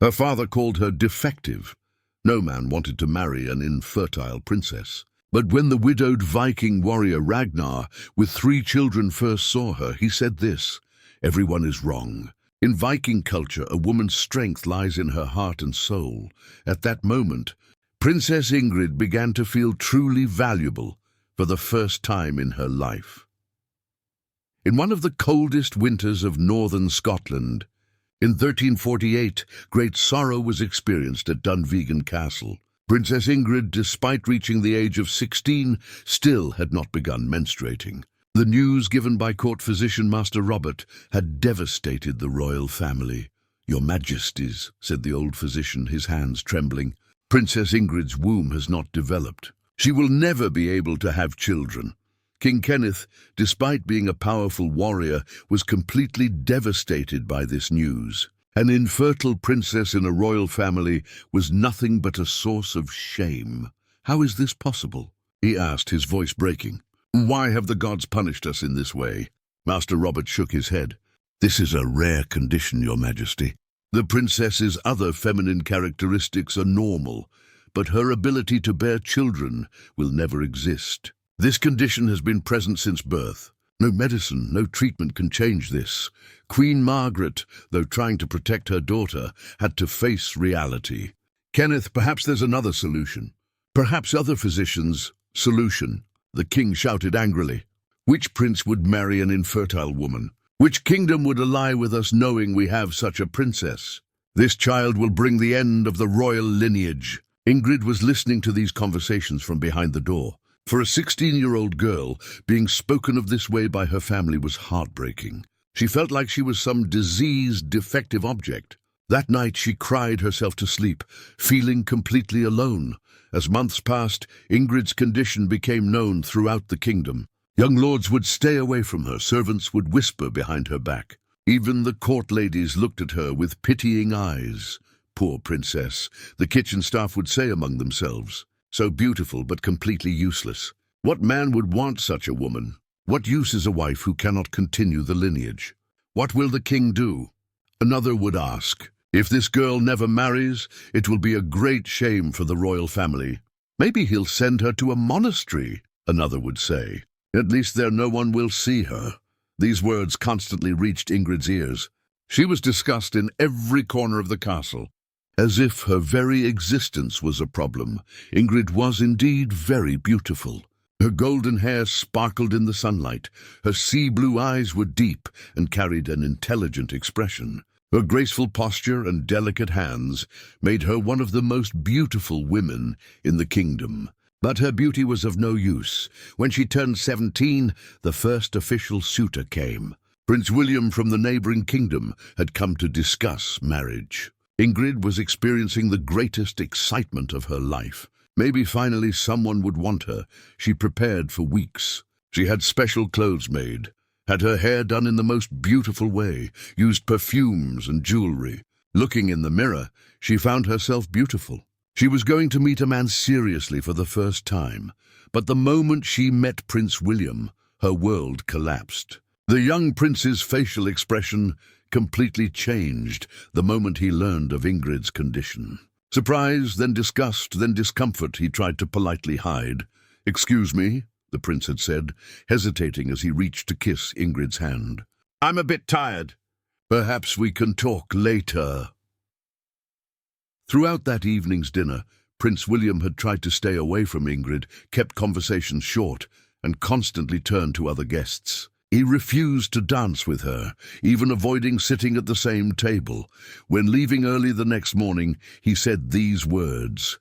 Her father called her defective. No man wanted to marry an infertile princess. But when the widowed Viking warrior Ragnar, with 3 children, first saw her, he said this: "Everyone is wrong. In Viking culture, a woman's strength lies in her heart and soul." At that moment, Princess Ingrid began to feel truly valuable for the first time in her life. In one of the coldest winters of northern Scotland, in 1348, great sorrow was experienced at Dunvegan Castle. Princess Ingrid, despite reaching the age of 16, still had not begun menstruating. The news given by court physician Master Robert had devastated the royal family. "Your Majesties," said the old physician, his hands trembling, "Princess Ingrid's womb has not developed. She will never be able to have children." King Kenneth, despite being a powerful warrior, was completely devastated by this news. An infertile princess in a royal family was nothing but a source of shame. "How is this possible?" he asked, his voice breaking. "Why have the gods punished us in this way?" Master Robert shook his head. "This is a rare condition, Your Majesty. The princess's other feminine characteristics are normal, but her ability to bear children will never exist. This condition has been present since birth. No medicine, no treatment can change this. Queen Margaret, though trying to protect her daughter, had to face reality." "Kenneth, perhaps there's another solution. Perhaps other physicians—" "Solution," the king shouted angrily. "Which prince would marry an infertile woman? Which kingdom would ally with us knowing we have such a princess? This child will bring the end of the royal lineage." Ingrid was listening to these conversations from behind the door. For a 16-year-old girl, being spoken of this way by her family was heartbreaking. She felt like she was some diseased, defective object. That night she cried herself to sleep, feeling completely alone. As months passed, Ingrid's condition became known throughout the kingdom. Young lords would stay away from her, servants would whisper behind her back. Even the court ladies looked at her with pitying eyes. "Poor princess," the kitchen staff would say among themselves. "So beautiful but completely useless. What man would want such a woman? What use is a wife who cannot continue the lineage? What will the king do?" Another would ask, "If this girl never marries, it will be a great shame for the royal family. Maybe he'll send her to a monastery," another would say. "At least there no one will see her." These words constantly reached Ingrid's ears. She was discussed in every corner of the castle. As if her very existence was a problem, Ingrid was indeed very beautiful. Her golden hair sparkled in the sunlight. Her sea-blue eyes were deep and carried an intelligent expression. Her graceful posture and delicate hands made her one of the most beautiful women in the kingdom. But her beauty was of no use. When she turned 17, the first official suitor came. Prince William from the neighboring kingdom had come to discuss marriage. Ingrid was experiencing the greatest excitement of her life. Maybe finally someone would want her. She prepared for weeks. She had special clothes made, had her hair done in the most beautiful way, used perfumes and jewelry. Looking in the mirror, she found herself beautiful. She was going to meet a man seriously for the first time, but the moment she met Prince William, her world collapsed. The young prince's facial expression completely changed the moment he learned of Ingrid's condition. Surprise, then disgust, then discomfort he tried to politely hide. "Excuse me," the prince had said, hesitating as he reached to kiss Ingrid's hand. "I'm a bit tired. Perhaps we can talk later." Throughout that evening's dinner, Prince William had tried to stay away from Ingrid, kept conversations short, and constantly turned to other guests. He refused to dance with her, even avoiding sitting at the same table. When leaving early the next morning, he said these words: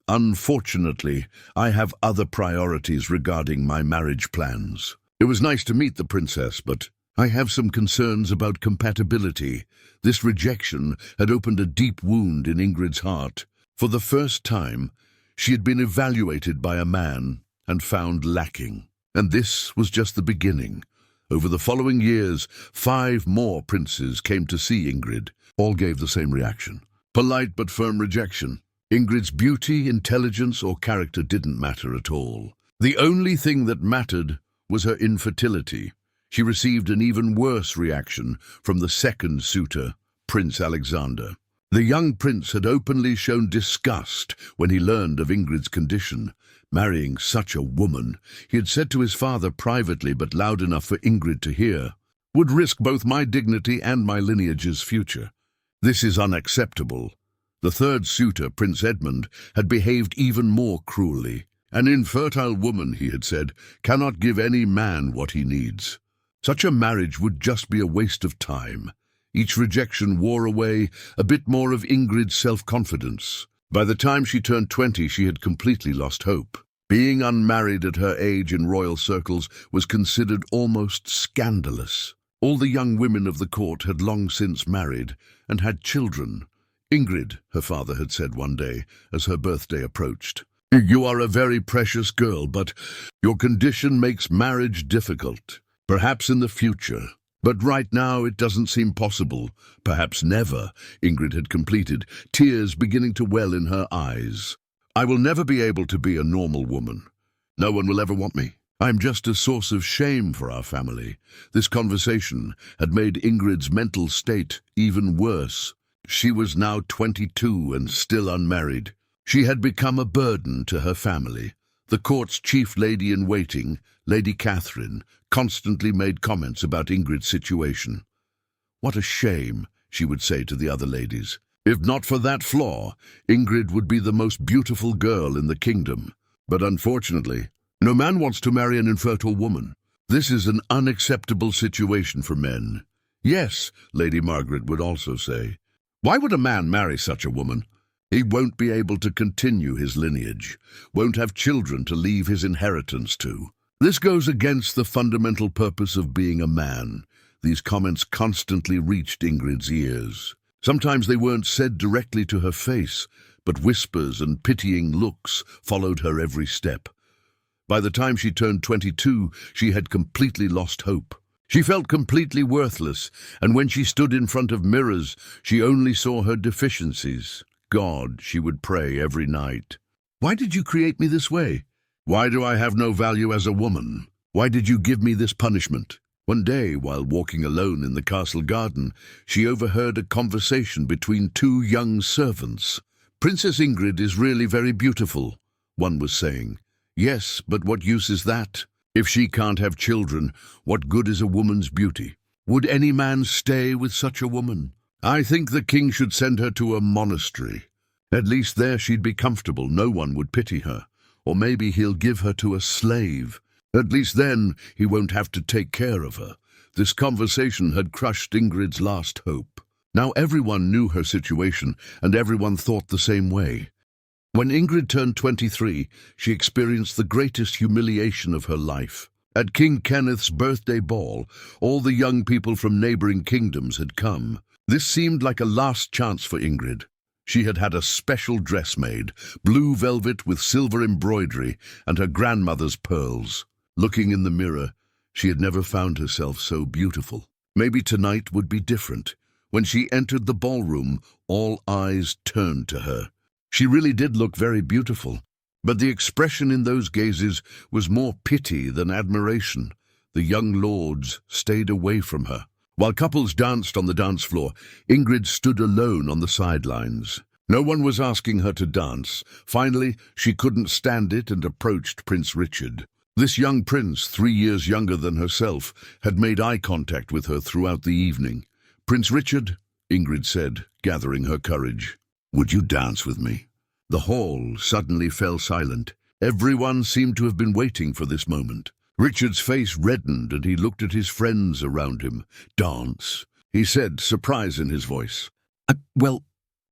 "Unfortunately, I have other priorities regarding my marriage plans. It was nice to meet the princess, but I have some concerns about compatibility." This rejection had opened a deep wound in Ingrid's heart. For the first time, she had been evaluated by a man and found lacking. And this was just the beginning. Over the following years, 5 more princes came to see Ingrid. All gave the same reaction. Polite but firm rejection. Ingrid's beauty, intelligence, or character didn't matter at all. The only thing that mattered was her infertility. She received an even worse reaction from the second suitor, Prince Alexander. The young prince had openly shown disgust when he learned of Ingrid's condition. Marrying such a woman, he had said to his father privately but loud enough for Ingrid to hear, would risk both my dignity and my lineage's future. This is unacceptable. The third suitor, Prince Edmund, had behaved even more cruelly. An infertile woman, he had said, cannot give any man what he needs. Such a marriage would just be a waste of time. Each rejection wore away a bit more of Ingrid's self-confidence. By the time she turned 20, she had completely lost hope. Being unmarried at her age in royal circles was considered almost scandalous. All the young women of the court had long since married and had children. Ingrid, her father had said one day, as her birthday approached, "You are a very precious girl, but your condition makes marriage difficult. Perhaps in the future. But right now it doesn't seem possible. Perhaps never," Ingrid had completed, tears beginning to well in her eyes. "I will never be able to be a normal woman. No one will ever want me. I'm just a source of shame for our family." This conversation had made Ingrid's mental state even worse. She was now 22 and still unmarried. She had become a burden to her family. The court's chief lady-in-waiting, Lady Catherine, constantly made comments about Ingrid's situation. "What a shame," she would say to the other ladies. "If not for that flaw, Ingrid would be the most beautiful girl in the kingdom. But unfortunately, no man wants to marry an infertile woman. This is an unacceptable situation for men." "Yes," Lady Margaret would also say. "Why would a man marry such a woman? He won't be able to continue his lineage, won't have children to leave his inheritance to. This goes against the fundamental purpose of being a man." These comments constantly reached Ingrid's ears. Sometimes they weren't said directly to her face, but whispers and pitying looks followed her every step. By the time she turned 22, she had completely lost hope. She felt completely worthless, and when she stood in front of mirrors, she only saw her deficiencies. God, she would pray every night. "Why did you create me this way? Why do I have no value as a woman? Why did you give me this punishment?" One day, while walking alone in the castle garden, she overheard a conversation between two young servants. "Princess Ingrid is really very beautiful," one was saying. "Yes, but what use is that? If she can't have children, what good is a woman's beauty? Would any man stay with such a woman? I think the king should send her to a monastery. At least there she'd be comfortable, no one would pity her. Or maybe he'll give her to a slave. At least then he won't have to take care of her." This conversation had crushed Ingrid's last hope. Now everyone knew her situation, and everyone thought the same way. When Ingrid turned 23, she experienced the greatest humiliation of her life. At King Kenneth's birthday ball, all the young people from neighboring kingdoms had come. This seemed like a last chance for Ingrid. She had had a special dress made, blue velvet with silver embroidery and her grandmother's pearls. Looking in the mirror, she had never found herself so beautiful. Maybe tonight would be different. When she entered the ballroom, all eyes turned to her. She really did look very beautiful, but the expression in those gazes was more pity than admiration. The young lords stayed away from her. While couples danced on the dance floor, Ingrid stood alone on the sidelines. No one was asking her to dance. Finally, she couldn't stand it and approached Prince Richard. This young prince, 3 years younger than herself, had made eye contact with her throughout the evening. "Prince Richard," Ingrid said, gathering her courage, "would you dance with me?" The hall suddenly fell silent. Everyone seemed to have been waiting for this moment. Richard's face reddened and he looked at his friends around him. "Dance?" he said, surprise in his voice. Well,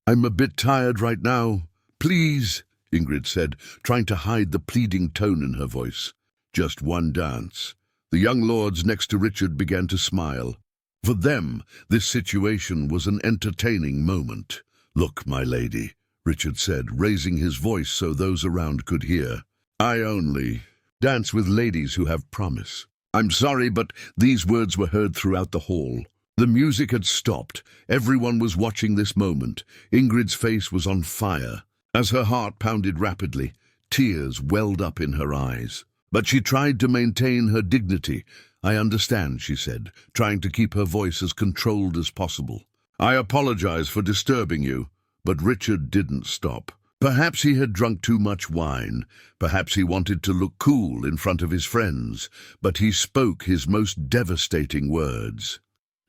I'm a bit tired right now. Please," Ingrid said, trying to hide the pleading tone in her voice. "Just one dance." The young lords next to Richard began to smile. For them, this situation was an entertaining moment. "Look, my lady," Richard said, raising his voice so those around could hear. "I only dance with ladies who have promise." I'm sorry, but these words were heard throughout the hall. The music had stopped. Everyone was watching this moment. Ingrid's face was on fire. As her heart pounded rapidly, tears welled up in her eyes. But she tried to maintain her dignity. "I understand," she said, trying to keep her voice as controlled as possible. "I apologize for disturbing you." But Richard didn't stop. Perhaps he had drunk too much wine. Perhaps he wanted to look cool in front of his friends. But he spoke his most devastating words.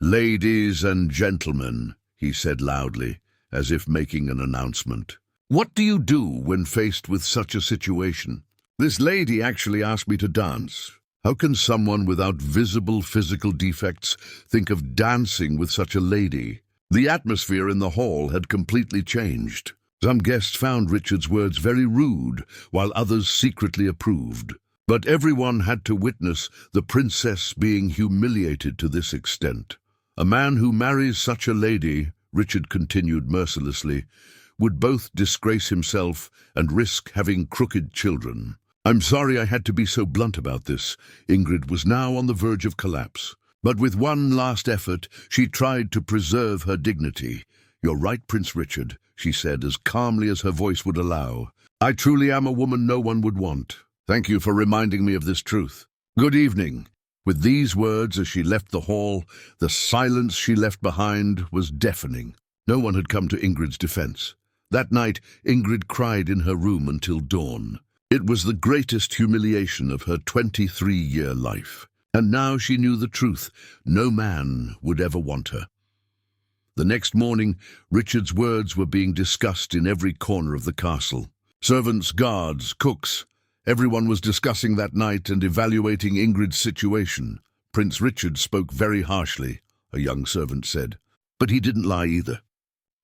"Ladies and gentlemen," he said loudly, as if making an announcement. "What do you do when faced with such a situation? This lady actually asked me to dance. How can someone without visible physical defects think of dancing with such a lady?" The atmosphere in the hall had completely changed. Some guests found Richard's words very rude, while others secretly approved. But everyone had to witness the princess being humiliated to this extent. "A man who marries such a lady," Richard continued mercilessly, "would both disgrace himself and risk having crooked children. I'm sorry I had to be so blunt about this." Ingrid was now on the verge of collapse. But with one last effort, she tried to preserve her dignity. "You're right, Prince Richard," she said as calmly as her voice would allow. "I truly am a woman no one would want. Thank you for reminding me of this truth. Good evening." With these words, as she left the hall, the silence she left behind was deafening. No one had come to Ingrid's defense. That night, Ingrid cried in her room until dawn. It was the greatest humiliation of her 23-year life. And now she knew the truth. No man would ever want her. The next morning, Richard's words were being discussed in every corner of the castle. Servants, guards, cooks, everyone was discussing that night and evaluating Ingrid's situation. Prince Richard spoke very harshly, a young servant said. But he didn't lie either.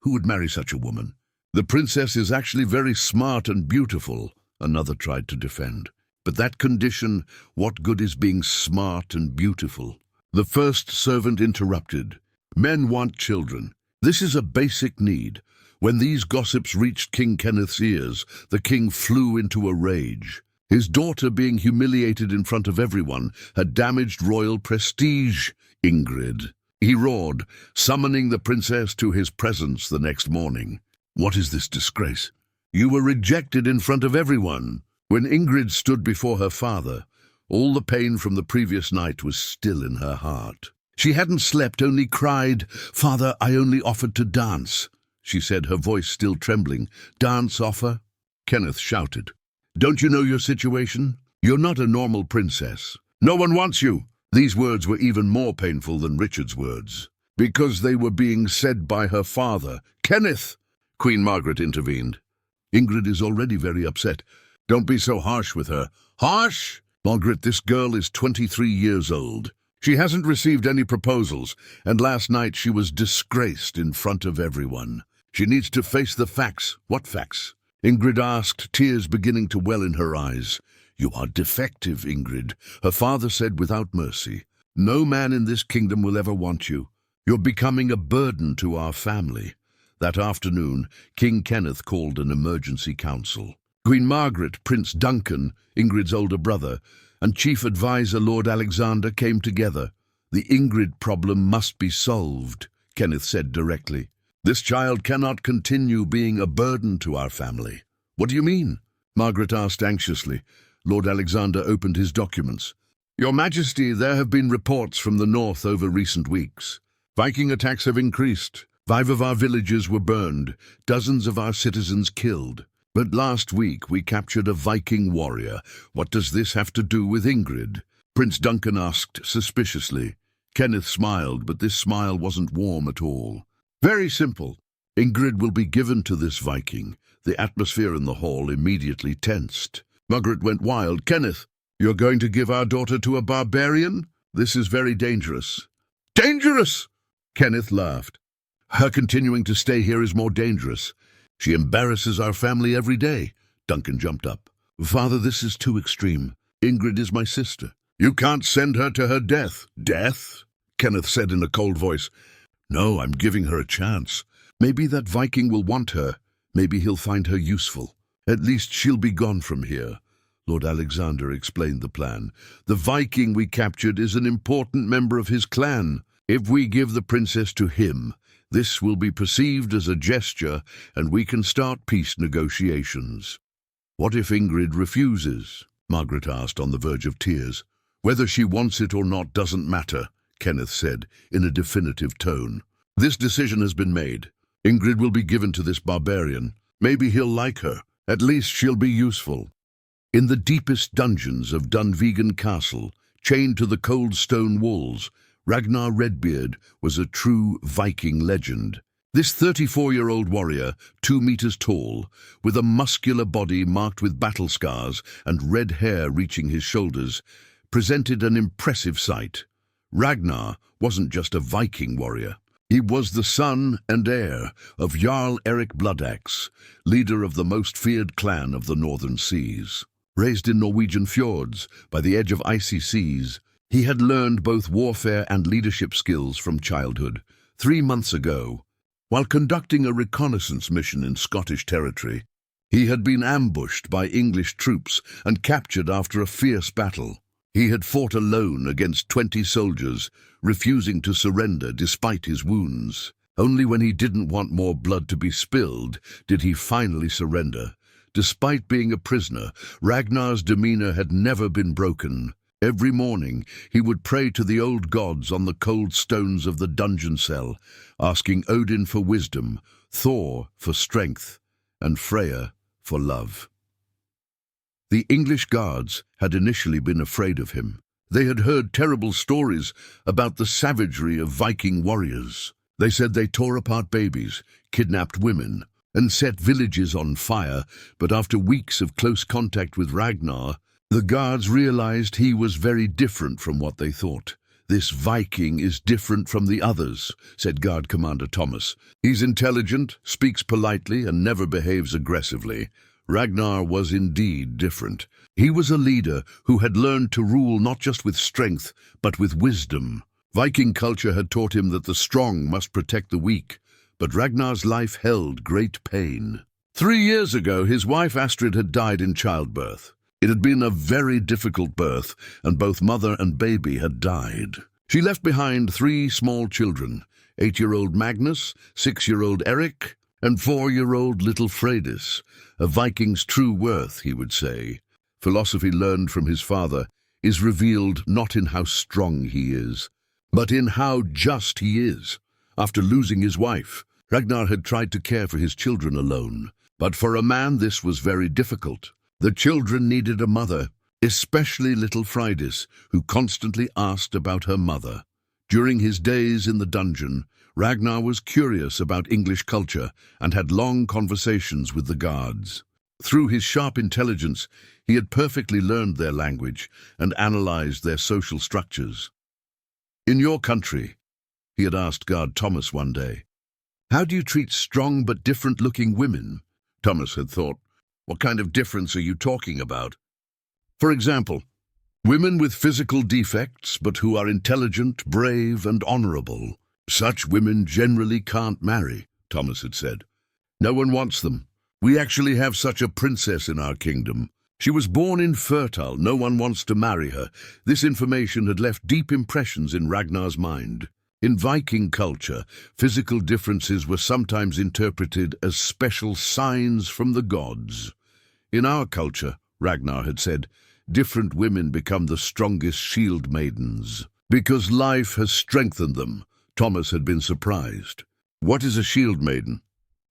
Who would marry such a woman? "The princess is actually very smart and beautiful," another tried to defend. "But that condition, what good is being smart and beautiful?" The first servant interrupted. "Men want children. This is a basic need." When these gossips reached King Kenneth's ears, the king flew into a rage. His daughter being humiliated in front of everyone had damaged royal prestige. "Ingrid," he roared, summoning the princess to his presence the next morning. "What is this disgrace? You were rejected in front of everyone." When Ingrid stood before her father, all the pain from the previous night was still in her heart. She hadn't slept, only cried. "Father, I only offered to dance," she said, her voice still trembling. "Dance offer?" Kenneth shouted. "Don't you know your situation? You're not a normal princess. No one wants you." These words were even more painful than Richard's words, because they were being said by her father. "Kenneth!" Queen Margaret intervened. "Ingrid is already very upset. Don't be so harsh with her." "Harsh?" "Margaret, this girl is 23 years old. She hasn't received any proposals, and last night she was disgraced in front of everyone. She needs to face the facts." "What facts?" Ingrid asked, tears beginning to well in her eyes. "You are defective, Ingrid," her father said without mercy. "No man in this kingdom will ever want you. You're becoming a burden to our family." That afternoon, King Kenneth called an emergency council. Queen Margaret, Prince Duncan, Ingrid's older brother, and Chief Advisor Lord Alexander came together. "The Ingrid problem must be solved," Kenneth said directly. "This child cannot continue being a burden to our family." "What do you mean?" Margaret asked anxiously. Lord Alexander opened his documents. "Your Majesty, there have been reports from the north over recent weeks. Viking attacks have increased. 5 of our villages were burned, dozens of our citizens killed. But last week we captured a Viking warrior. What does this have to do with Ingrid?" Prince Duncan asked suspiciously. Kenneth smiled, but this smile wasn't warm at all. "Very simple. Ingrid will be given to this Viking." The atmosphere in the hall immediately tensed. Margaret went wild. "Kenneth, you're going to give our daughter to a barbarian? This is very dangerous." "Dangerous?" Kenneth laughed. "Her continuing to stay here is more dangerous. She embarrasses our family every day." Duncan jumped up. "Father, this is too extreme. Ingrid is my sister." "You can't send her to her death." "Death?" Kenneth said in a cold voice. "No, I'm giving her a chance. Maybe that Viking will want her. Maybe he'll find her useful. At least she'll be gone from here." Lord Alexander explained the plan. "The Viking we captured is an important member of his clan. If we give the princess to him, this will be perceived as a gesture, and we can start peace negotiations." "What if Ingrid refuses?" Margaret asked, on the verge of tears. "Whether she wants it or not doesn't matter," Kenneth said, in a definitive tone. This decision has been made. Ingrid will be given to this barbarian. Maybe he'll like her. At least she'll be useful. In the deepest dungeons of Dunvegan Castle, chained to the cold stone walls, Ragnar Redbeard was a true Viking legend. This 34-year-old warrior, 2 meters tall, with a muscular body marked with battle scars and red hair reaching his shoulders, presented an impressive sight. Ragnar wasn't just a Viking warrior. He was the son and heir of Jarl Erik Bloodaxe, leader of the most feared clan of the northern seas. Raised in Norwegian fjords, by the edge of icy seas, he had learned both warfare and leadership skills from childhood. 3 months ago, while conducting a reconnaissance mission in Scottish territory, he had been ambushed by English troops and captured after a fierce battle. He had fought alone against 20 soldiers, refusing to surrender despite his wounds. Only when he didn't want more blood to be spilled did he finally surrender. Despite being a prisoner, Ragnar's demeanor had never been broken. Every morning, he would pray to the old gods on the cold stones of the dungeon cell, asking Odin for wisdom, Thor for strength, and Freya for love. The English guards had initially been afraid of him. They had heard terrible stories about the savagery of Viking warriors. They said they tore apart babies, kidnapped women, and set villages on fire, but after weeks of close contact with Ragnar, the guards realized he was very different from what they thought. "This Viking is different from the others," said Guard Commander Thomas. "He's intelligent, speaks politely, and never behaves aggressively." Ragnar was indeed different. He was a leader who had learned to rule not just with strength, but with wisdom. Viking culture had taught him that the strong must protect the weak, but Ragnar's life held great pain. 3 years ago, his wife Astrid had died in childbirth. It had been a very difficult birth, and both mother and baby had died. She left behind 3 small children, 8-year-old Magnus, 6-year-old Erik, and 4-year-old little Freydis. A Viking's true worth, he would say. Philosophy learned from his father is revealed not in how strong he is, but in how just he is. After losing his wife, Ragnar had tried to care for his children alone. But for a man, this was very difficult. The children needed a mother, especially little Freydis, who constantly asked about her mother. During his days in the dungeon, Ragnar was curious about English culture and had long conversations with the guards. Through his sharp intelligence, he had perfectly learned their language and analyzed their social structures. "In your country," he had asked Guard Thomas one day, "how do you treat strong but different-looking women?" Thomas had thought, "What kind of difference are you talking about?" For example, women with physical defects but who are intelligent, brave, and honorable. "Such women generally can't marry," Thomas had said. "No one wants them. We actually have such a princess in our kingdom. She was born infertile. No one wants to marry her." This information had left deep impressions in Ragnar's mind. In Viking culture, physical differences were sometimes interpreted as special signs from the gods. In our culture, Ragnar had said, different women become the strongest shield maidens. Because life has strengthened them, Thomas had been surprised. What is a shield maiden?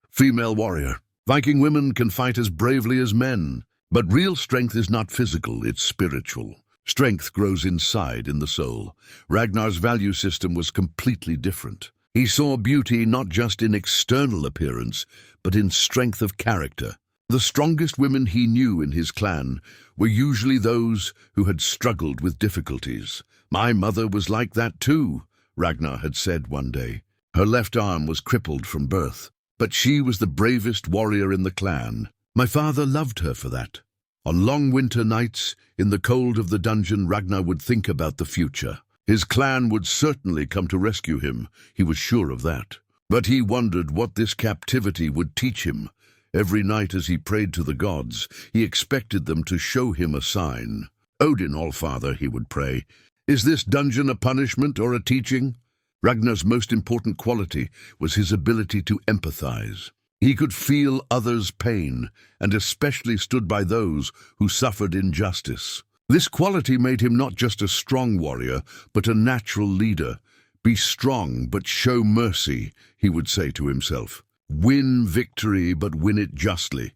Female warrior. Viking women can fight as bravely as men. But real strength is not physical, it's spiritual. Strength grows inside, in the soul. Ragnar's value system was completely different. He saw beauty not just in external appearance, but in strength of character. The strongest women he knew in his clan were usually those who had struggled with difficulties. "My mother was like that too," Ragnar had said one day. "Her left arm was crippled from birth, but she was the bravest warrior in the clan. My father loved her for that." On long winter nights, in the cold of the dungeon, Ragnar would think about the future. His clan would certainly come to rescue him, he was sure of that. But he wondered what this captivity would teach him. Every night as he prayed to the gods, he expected them to show him a sign. "Odin, All-Father," he would pray, "is this dungeon a punishment or a teaching?" Ragnar's most important quality was his ability to empathize. He could feel others' pain, and especially stood by those who suffered injustice. This quality made him not just a strong warrior, but a natural leader. Be strong, but show mercy, he would say to himself. Win victory, but win it justly.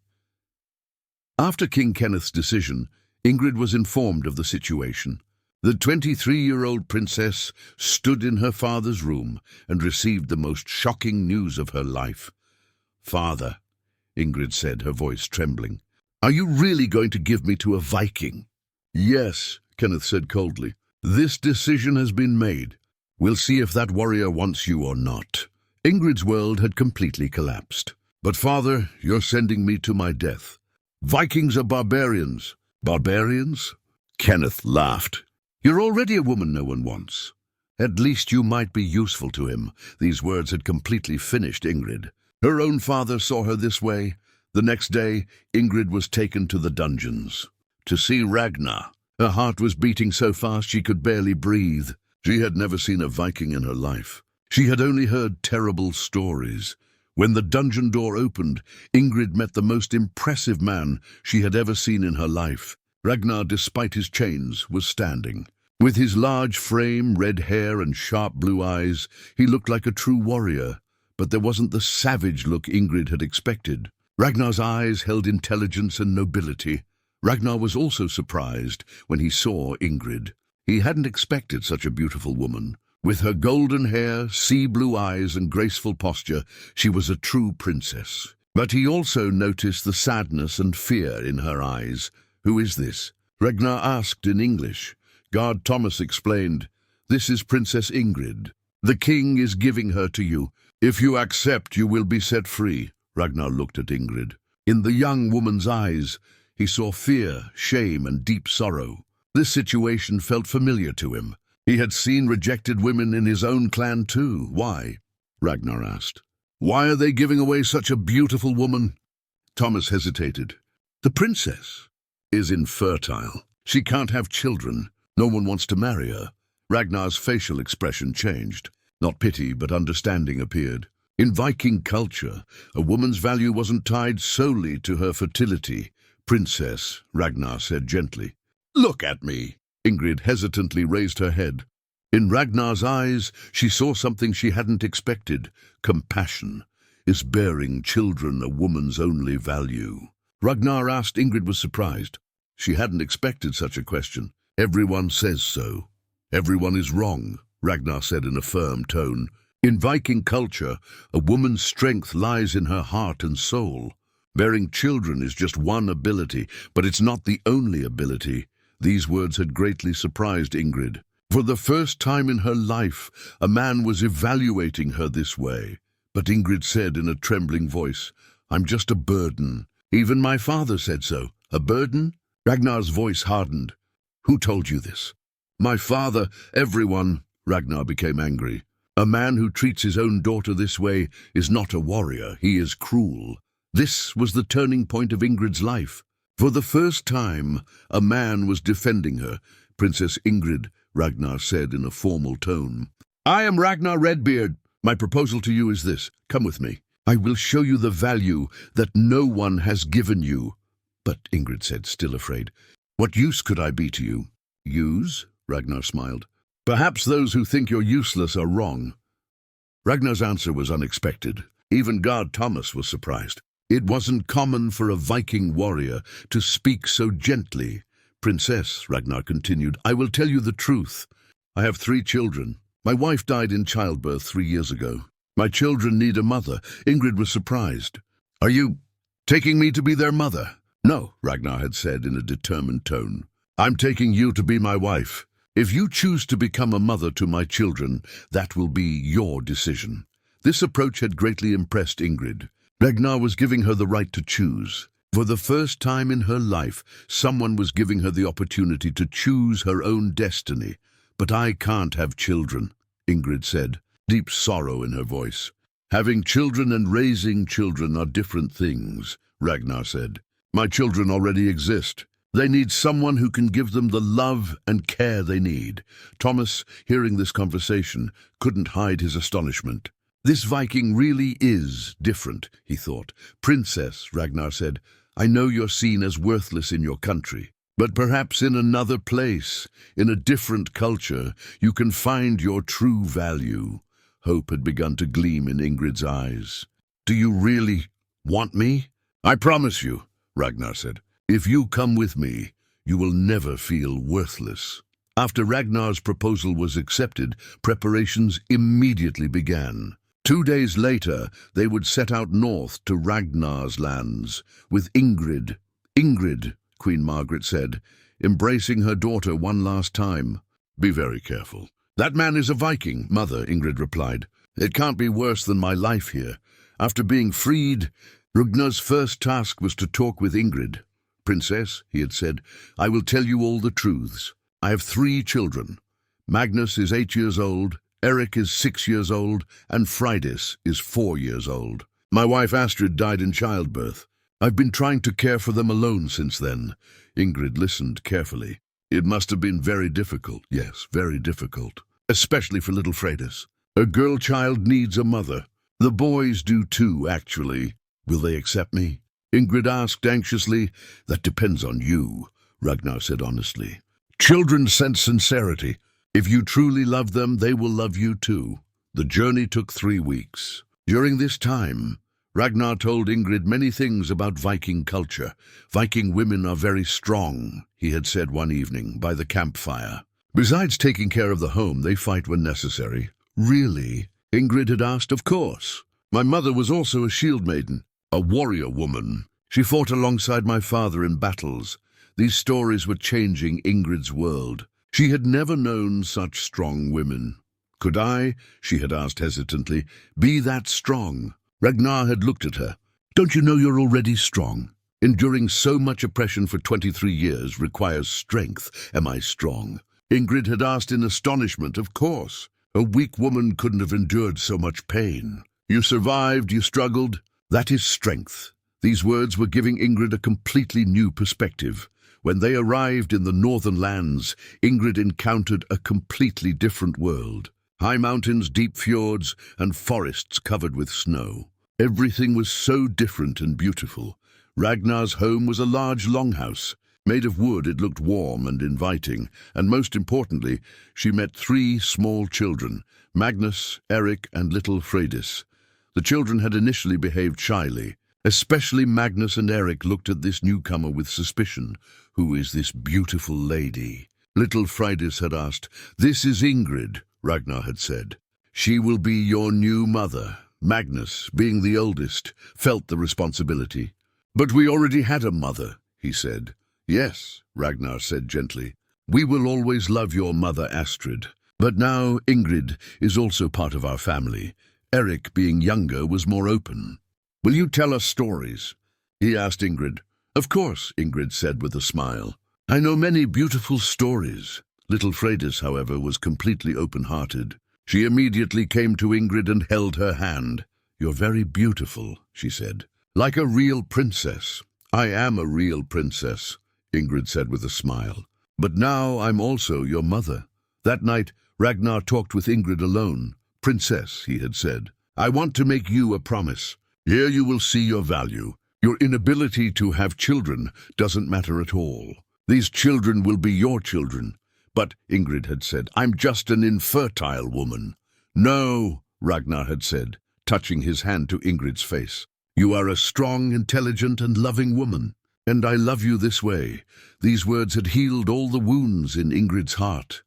After King Kenneth's decision, Ingrid was informed of the situation. The 23-year-old princess stood in her father's room and received the most shocking news of her life. "Father," Ingrid said, her voice trembling, "are you really going to give me to a Viking?" "Yes," Kenneth said coldly. "This decision has been made. We'll see if that warrior wants you or not." Ingrid's world had completely collapsed. "But father, you're sending me to my death. Vikings are barbarians." "Barbarians?" Kenneth laughed. "You're already a woman no one wants. At least you might be useful to him." These words had completely finished Ingrid. Her own father saw her this way. The next day, Ingrid was taken to the dungeons to see Ragnar. Her heart was beating so fast she could barely breathe. She had never seen a Viking in her life. She had only heard terrible stories. When the dungeon door opened, Ingrid met the most impressive man she had ever seen in her life. Ragnar, despite his chains, was standing. With his large frame, red hair and sharp blue eyes, he looked like a true warrior. But there wasn't the savage look Ingrid had expected. Ragnar's eyes held intelligence and nobility. Ragnar was also surprised when he saw Ingrid. He hadn't expected such a beautiful woman. With her golden hair, sea-blue eyes and graceful posture, she was a true princess. But he also noticed the sadness and fear in her eyes. "Who is this?" Ragnar asked in English. Guard Thomas explained, "This is Princess Ingrid. The king is giving her to you. If you accept, you will be set free." Ragnar looked at Ingrid. In the young woman's eyes, he saw fear, shame, and deep sorrow. This situation felt familiar to him. He had seen rejected women in his own clan too. "Why?" Ragnar asked. "Why are they giving away such a beautiful woman?" Thomas hesitated. "The princess is infertile. She can't have children. No one wants to marry her." Ragnar's facial expression changed. Not pity, but understanding appeared. In Viking culture, a woman's value wasn't tied solely to her fertility. "Princess," Ragnar said gently. "Look at me." Ingrid hesitantly raised her head. In Ragnar's eyes, she saw something she hadn't expected. Compassion. Is bearing children a woman's only value? Ragnar asked. Ingrid was surprised. She hadn't expected such a question. "Everyone says so." "Everyone is wrong," Ragnar said in a firm tone. In Viking culture, a woman's strength lies in her heart and soul. Bearing children is just one ability, but it's not the only ability. These words had greatly surprised Ingrid. For the first time in her life, a man was evaluating her this way. But Ingrid said in a trembling voice, "I'm just a burden. Even my father said so." "A burden?" Ragnar's voice hardened. "Who told you this?" "My father, everyone." Ragnar became angry. "A man who treats his own daughter this way is not a warrior. He is cruel." This was the turning point of Ingrid's life. For the first time, a man was defending her. "Princess Ingrid," Ragnar said in a formal tone. "I am Ragnar Redbeard. My proposal to you is this. Come with me. I will show you the value that no one has given you." "But," Ingrid said, still afraid, "what use could I be to you?" "Use?" Ragnar smiled. "Perhaps those who think you're useless are wrong." Ragnar's answer was unexpected. Even Guard Thomas was surprised. It wasn't common for a Viking warrior to speak so gently. "Princess," Ragnar continued, "I will tell you the truth. I have 3 children. My wife died in childbirth 3 years ago. My children need a mother." Ingrid was surprised. "Are you taking me to be their mother?" "No," Ragnar had said in a determined tone. "I'm taking you to be my wife. If you choose to become a mother to my children, that will be your decision." This approach had greatly impressed Ingrid. Ragnar was giving her the right to choose. For the first time in her life, someone was giving her the opportunity to choose her own destiny. "But I can't have children," Ingrid said, deep sorrow in her voice. "Having children and raising children are different things," Ragnar said. "My children already exist. They need someone who can give them the love and care they need." Thomas, hearing this conversation, couldn't hide his astonishment. "This Viking really is different," he thought. "Princess," Ragnar said, "I know you're seen as worthless in your country. But perhaps in another place, in a different culture, you can find your true value. Hope had begun to gleam in Ingrid's eyes. Do you really want me? I promise you, Ragnar said. If you come with me, you will never feel worthless. After Ragnar's proposal was accepted, preparations immediately began. 2 days later, they would set out north to Ragnar's lands with Ingrid. Ingrid, Queen Margaret said, embracing her daughter one last time. Be very careful. That man is a Viking, Mother, Ingrid replied. It can't be worse than my life here. After being freed, Ragnar's first task was to talk with Ingrid. Princess, he had said, I will tell you all the truths. I have 3 children. Magnus is 8 years old, Eric is 6 years old, and Freydis is 4 years old. My wife Astrid died in childbirth. I've been trying to care for them alone since then. Ingrid listened carefully. It must have been very difficult, yes, very difficult, especially for little Freydis. A girl child needs a mother. The boys do too, actually. Will they accept me? Ingrid asked anxiously. That depends on you, Ragnar said honestly. Children sense sincerity. If you truly love them, they will love you too. The journey took 3 weeks. During this time, Ragnar told Ingrid many things about Viking culture. Viking women are very strong, he had said one evening by the campfire. Besides taking care of the home, they fight when necessary. Really? Ingrid had asked. Of course. My mother was also a shield maiden, a warrior woman. She fought alongside my father in battles. These stories were changing Ingrid's world. She had never known such strong women. Could I, she had asked hesitantly, be that strong? Ragnar had looked at her. Don't you know you're already strong? Enduring so much oppression for 23 years requires strength. Am I strong? Ingrid had asked in astonishment. Of course. A weak woman couldn't have endured so much pain. You survived, you struggled. That is strength. These words were giving Ingrid a completely new perspective. When they arrived in the northern lands, Ingrid encountered a completely different world. High mountains, deep fjords, and forests covered with snow. Everything was so different and beautiful. Ragnar's home was a large longhouse. Made of wood, it looked warm and inviting, and most importantly, she met 3 small children, Magnus, Eric, and little Freydis. The children had initially behaved shyly. Especially Magnus and Eric looked at this newcomer with suspicion. Who is this beautiful lady? Little Freydis had asked. This is Ingrid, Ragnar had said. She will be your new mother. Magnus, being the oldest, felt the responsibility. But we already had a mother, he said. Yes, Ragnar said gently. We will always love your mother Astrid. But now Ingrid is also part of our family. Eric, being younger, was more open. Will you tell us stories? He asked Ingrid. Of course, Ingrid said with a smile. I know many beautiful stories. Little Freydis, however, was completely open-hearted. She immediately came to Ingrid and held her hand. You're very beautiful, she said. Like a real princess. I am a real princess, Ingrid said with a smile. But now I'm also your mother. That night, Ragnar talked with Ingrid alone. Princess, he had said, I want to make you a promise. Here you will see your value. Your inability to have children doesn't matter at all. These children will be your children. But, Ingrid had said, I'm just an infertile woman. No, Ragnar had said, touching his hand to Ingrid's face. You are a strong, intelligent, and loving woman. And I love you this way. These words had healed all the wounds in Ingrid's heart.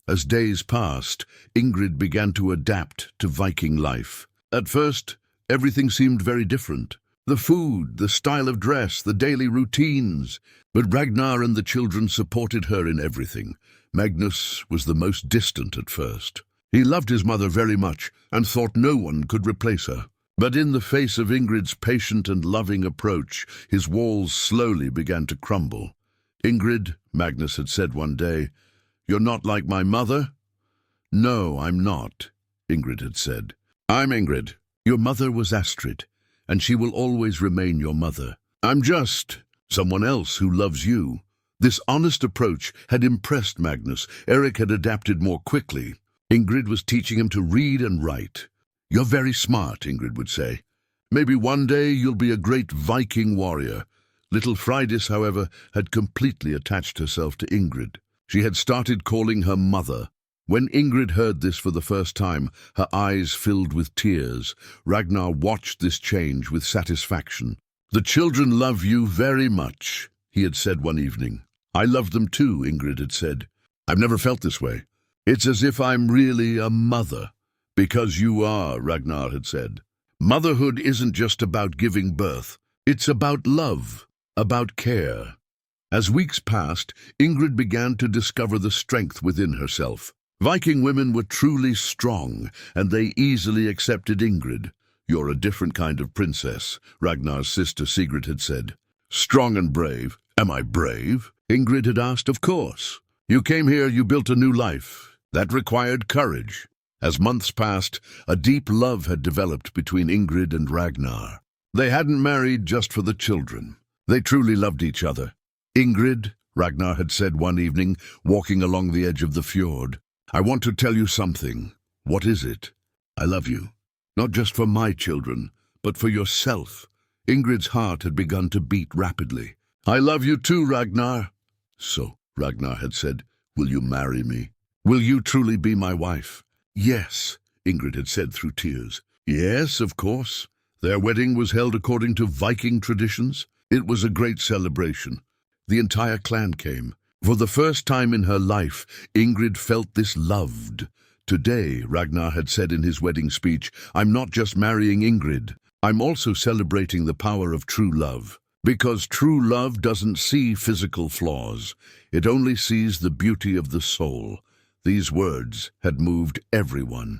As days passed, Ingrid began to adapt to Viking life. At first, everything seemed very different. The food, the style of dress, the daily routines. But Ragnar and the children supported her in everything. Magnus was the most distant at first. He loved his mother very much and thought no one could replace her. But in the face of Ingrid's patient and loving approach, his walls slowly began to crumble. Ingrid, Magnus had said one day, You're not like my mother? No, I'm not, Ingrid had said. I'm Ingrid. Your mother was Astrid, and she will always remain your mother. I'm just someone else who loves you. This honest approach had impressed Magnus. Eric had adapted more quickly. Ingrid was teaching him to read and write. You're very smart, Ingrid would say. Maybe one day you'll be a great Viking warrior. Little Freydis, however, had completely attached herself to Ingrid. She had started calling her mother. When Ingrid heard this for the first time, her eyes filled with tears. Ragnar watched this change with satisfaction. "The children love you very much," he had said one evening. "I love them too," Ingrid had said. "I've never felt this way. It's as if I'm really a mother." "Because you are," Ragnar had said. "Motherhood isn't just about giving birth. It's about love, about care." As weeks passed, Ingrid began to discover the strength within herself. Viking women were truly strong, and they easily accepted Ingrid. "You're a different kind of princess," Ragnar's sister Sigrid had said. "Strong and brave." "Am I brave?" Ingrid had asked. "Of course. You came here, you built a new life. That required courage." As months passed, a deep love had developed between Ingrid and Ragnar. They hadn't married just for the children. They truly loved each other. "Ingrid," Ragnar had said one evening, walking along the edge of the fjord, "I want to tell you something." "What is it?" "I love you. Not just for my children, but for yourself." Ingrid's heart had begun to beat rapidly. "I love you too, Ragnar." "So," Ragnar had said, "will you marry me? Will you truly be my wife?" "Yes," Ingrid had said through tears. "Yes, of course." Their wedding was held according to Viking traditions. It was a great celebration. The entire clan came. For the first time in her life, Ingrid felt this loved. "Today," Ragnar had said in his wedding speech, "I'm not just marrying Ingrid. I'm also celebrating the power of true love. Because true love doesn't see physical flaws. It only sees the beauty of the soul." These words had moved everyone.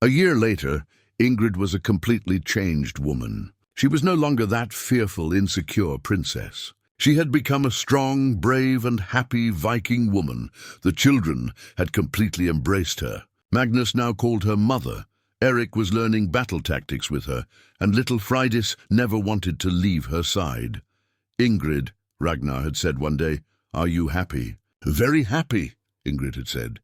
A year later, Ingrid was a completely changed woman. She was no longer that fearful, insecure princess. She had become a strong, brave, and happy Viking woman. The children had completely embraced her. Magnus now called her mother. Eric was learning battle tactics with her, and little Freydis never wanted to leave her side. "Ingrid," Ragnar had said one day, "are you happy?" "Very happy," Ingrid had said.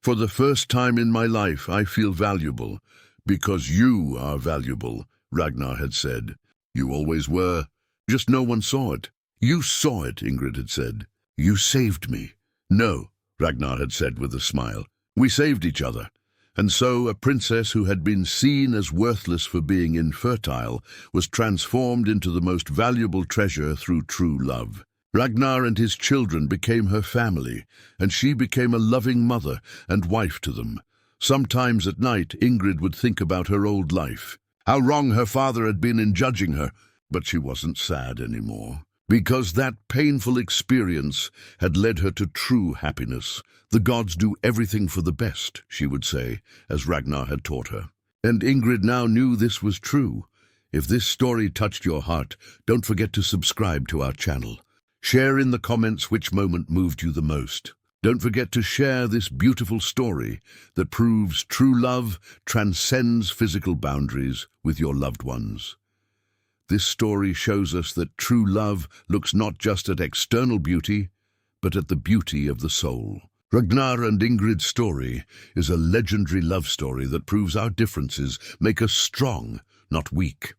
"For the first time in my life, I feel valuable." "Because you are valuable," Ragnar had said. "You always were. Just no one saw it." "You saw it," Ingrid had said. "You saved me." "No," Ragnar had said with a smile. "We saved each other." And so a princess who had been seen as worthless for being infertile was transformed into the most valuable treasure through true love. Ragnar and his children became her family, and she became a loving mother and wife to them. Sometimes at night, Ingrid would think about her old life, how wrong her father had been in judging her, but she wasn't sad anymore. Because that painful experience had led her to true happiness. "The gods do everything for the best," she would say, as Ragnar had taught her. And Ingrid now knew this was true. If this story touched your heart, don't forget to subscribe to our channel. Share in the comments which moment moved you the most. Don't forget to share this beautiful story that proves true love transcends physical boundaries with your loved ones. This story shows us that true love looks not just at external beauty, but at the beauty of the soul. Ragnar and Ingrid's story is a legendary love story that proves our differences make us strong, not weak.